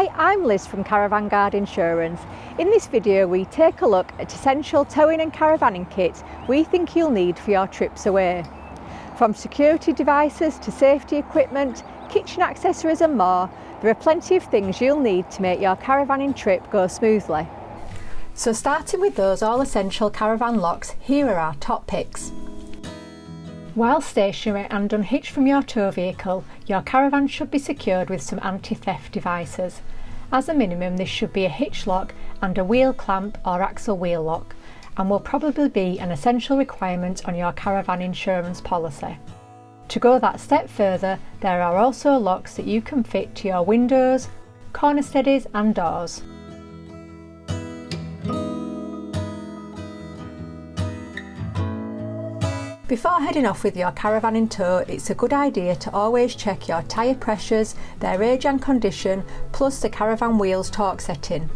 Hi, I'm Liz from Caravan Guard Insurance. In this video we take a look at essential towing and caravanning kits we think you'll need for your trips away. From security devices to safety equipment, kitchen accessories and more, there are plenty of things you'll need to make your caravanning trip go smoothly. So starting with those all-essential caravan locks, here are our top picks. While stationary and unhitched from your tow vehicle, your caravan should be secured with some anti-theft devices. As a minimum, this should be a hitch lock and a wheel clamp or axle wheel lock, and will probably be an essential requirement on your caravan insurance policy. To go that step further, there are also locks that you can fit to your windows, corner steadies and doors. Before heading off with your caravan in tow, it's a good idea to always check your tyre pressures, their age and condition, plus the caravan wheels torque setting.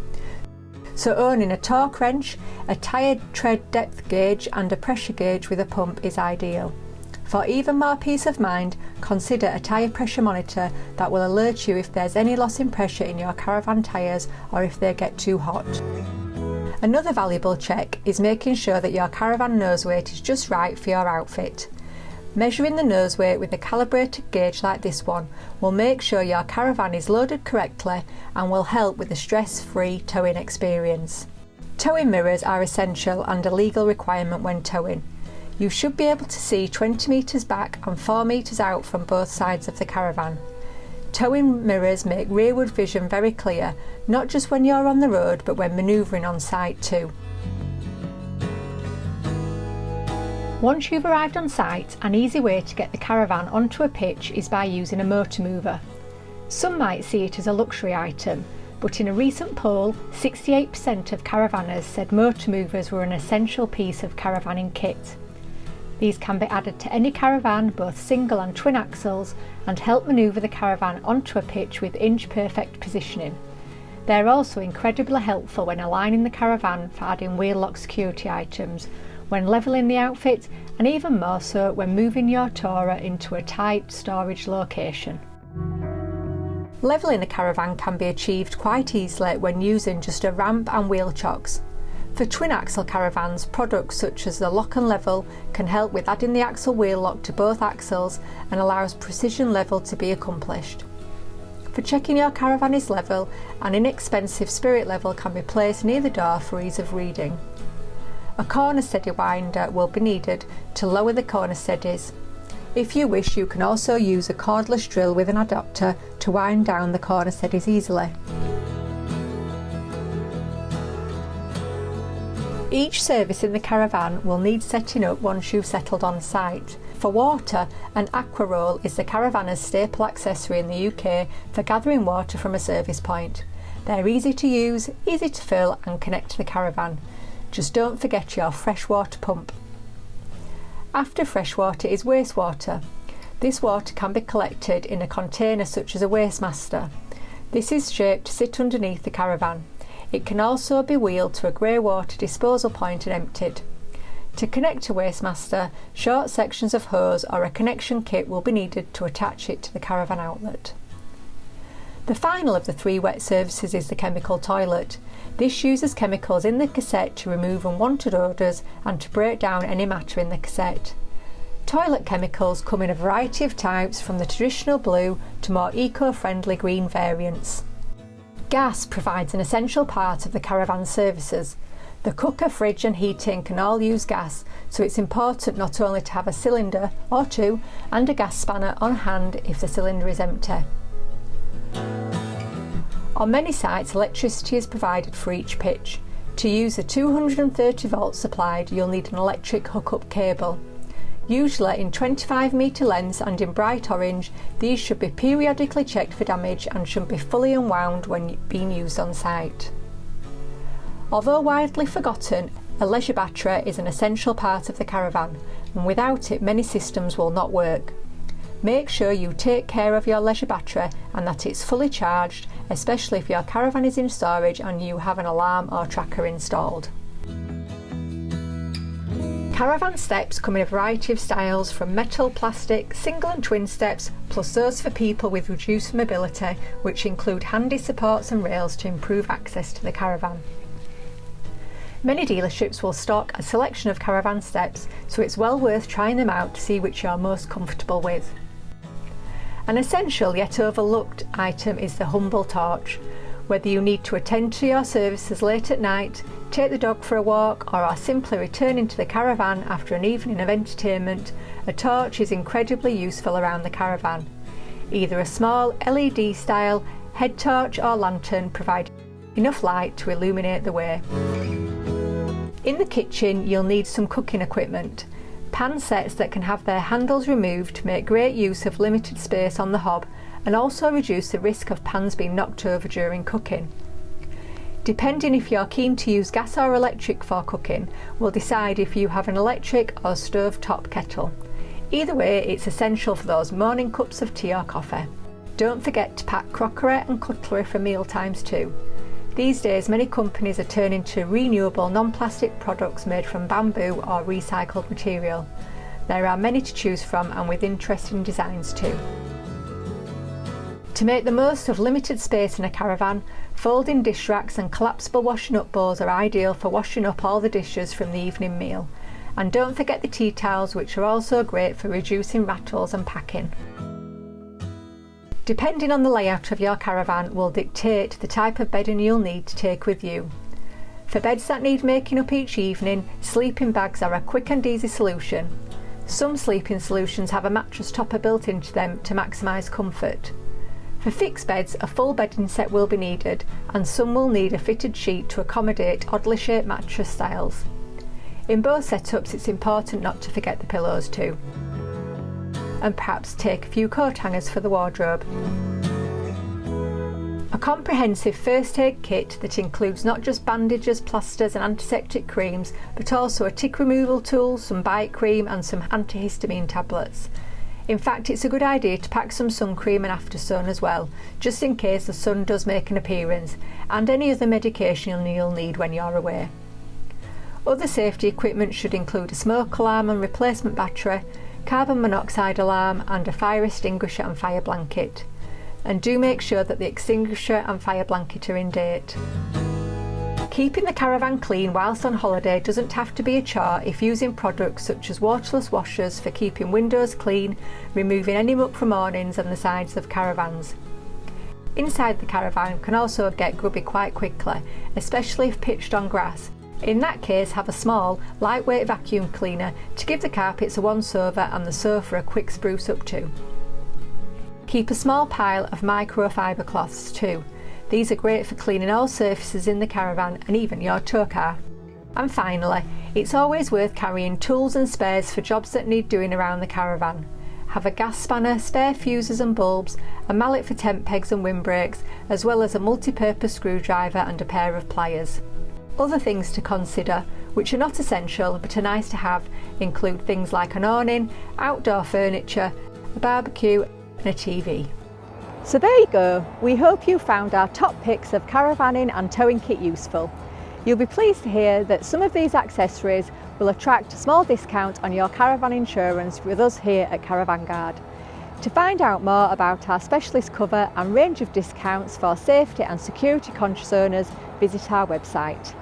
So owning a torque wrench, a tyre tread depth gauge and a pressure gauge with a pump is ideal. For even more peace of mind, consider a tyre pressure monitor that will alert you if there's any loss in pressure in your caravan tyres or if they get too hot. Another valuable check is making sure that your caravan nose weight is just right for your outfit. Measuring the nose weight with a calibrated gauge like this one will make sure your caravan is loaded correctly and will help with a stress-free towing experience. Towing mirrors are essential and a legal requirement when towing. You should be able to see 20 metres back and 4 metres out from both sides of the caravan. Towing mirrors make rearward vision very clear, not just when you're on the road but when manoeuvring on site too. Once you've arrived on site, an easy way to get the caravan onto a pitch is by using a motor mover. Some might see it as a luxury item, but in a recent poll, 68% of caravanners said motor movers were an essential piece of caravanning kit. These can be added to any caravan, both single and twin axles, and help manoeuvre the caravan onto a pitch with inch-perfect positioning. They're also incredibly helpful when aligning the caravan for adding wheel lock security items, when levelling the outfit, and even more so when moving your tourer into a tight storage location. Levelling a caravan can be achieved quite easily when using just a ramp and wheel chocks. For twin axle caravans, products such as the Lock and Level can help with adding the axle wheel lock to both axles and allows precision level to be accomplished. For checking your caravan is level, an inexpensive spirit level can be placed near the door for ease of reading. A corner steady winder will be needed to lower the corner steadies. If you wish, you can also use a cordless drill with an adapter to wind down the corner steadies easily. Each service in the caravan will need setting up once you've settled on site. For water, an aqua roll is the caravanner's staple accessory in the UK for gathering water from a service point. They're easy to use, easy to fill and connect to the caravan. Just don't forget your freshwater pump. After freshwater is wastewater. This water can be collected in a container such as a Wastemaster. This is shaped to sit underneath the caravan. It can also be wheeled to a grey water disposal point and emptied. To connect to Wastemaster, short sections of hose or a connection kit will be needed to attach it to the caravan outlet. The final of the 3 wet services is the chemical toilet. This uses chemicals in the cassette to remove unwanted odours and to break down any matter in the cassette. Toilet chemicals come in a variety of types, from the traditional blue to more eco-friendly green variants. Gas provides an essential part of the caravan services. The cooker, fridge and heating can all use gas, so it's important not only to have a cylinder or 2 and a gas spanner on hand if the cylinder is empty. On many sites, electricity is provided for each pitch. To use a 230 volt supplied, you'll need an electric hookup cable. Usually in 25 metre lengths and in bright orange, these should be periodically checked for damage and should be fully unwound when being used on site. Although widely forgotten, a leisure battery is an essential part of the caravan, and without it many systems will not work. Make sure you take care of your leisure battery and that it's fully charged, especially if your caravan is in storage and you have an alarm or tracker installed. Caravan steps come in a variety of styles, from metal, plastic, single and twin steps, plus those for people with reduced mobility, which include handy supports and rails to improve access to the caravan. Many dealerships will stock a selection of caravan steps, so it's well worth trying them out to see which you're most comfortable with. An essential yet overlooked item is the humble torch. Whether you need to attend to your services late at night, take the dog for a walk, or are simply returning to the caravan after an evening of entertainment, a torch is incredibly useful around the caravan. Either a small LED style head torch or lantern provide enough light to illuminate the way. In the kitchen, you'll need some cooking equipment. Pan sets that can have their handles removed make great use of limited space on the hob, and also reduce the risk of pans being knocked over during cooking. Depending if you're keen to use gas or electric for cooking, will decide if you have an electric or stove top kettle. Either way, it's essential for those morning cups of tea or coffee. Don't forget to pack crockery and cutlery for meal times too. These days, many companies are turning to renewable non-plastic products made from bamboo or recycled material. There are many to choose from, and with interesting designs too. To make the most of limited space in a caravan, folding dish racks and collapsible washing up bowls are ideal for washing up all the dishes from the evening meal. And don't forget the tea towels, which are also great for reducing rattles and packing. Depending on the layout of your caravan will dictate the type of bedding you'll need to take with you. For beds that need making up each evening, sleeping bags are a quick and easy solution. Some sleeping solutions have a mattress topper built into them to maximise comfort. For fixed beds, a full bedding set will be needed, and some will need a fitted sheet to accommodate oddly shaped mattress styles. In both setups, it's important not to forget the pillows too. And perhaps take a few coat hangers for the wardrobe. A comprehensive first aid kit that includes not just bandages, plasters and antiseptic creams, but also a tick removal tool, some bite cream and some antihistamine tablets. In fact, it's a good idea to pack some sun cream and after sun as well, just in case the sun does make an appearance, and any other medication you'll need when you're away. Other safety equipment should include a smoke alarm and replacement battery, carbon monoxide alarm and a fire extinguisher and fire blanket. And do make sure that the extinguisher and fire blanket are in date. Keeping the caravan clean whilst on holiday doesn't have to be a chore if using products such as waterless washers for keeping windows clean, removing any muck from awnings and the sides of caravans. Inside the caravan can also get grubby quite quickly, especially if pitched on grass. In that case, have a small, lightweight vacuum cleaner to give the carpets a once over and the sofa a quick spruce up too. Keep a small pile of microfiber cloths too. These are great for cleaning all surfaces in the caravan and even your tow car. And finally, it's always worth carrying tools and spares for jobs that need doing around the caravan. Have a gas spanner, spare fuses and bulbs, a mallet for tent pegs and windbreaks, as well as a multi-purpose screwdriver and a pair of pliers. Other things to consider, which are not essential but are nice to have, include things like an awning, outdoor furniture, a barbecue and a TV. So there you go, we hope you found our top picks of caravanning and towing kit useful. You'll be pleased to hear that some of these accessories will attract a small discount on your caravan insurance with us here at Caravan Guard. To find out more about our specialist cover and range of discounts for safety and security conscious owners, visit our website.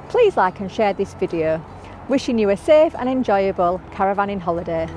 Please like and share this video. Wishing you a safe and enjoyable caravanning holiday.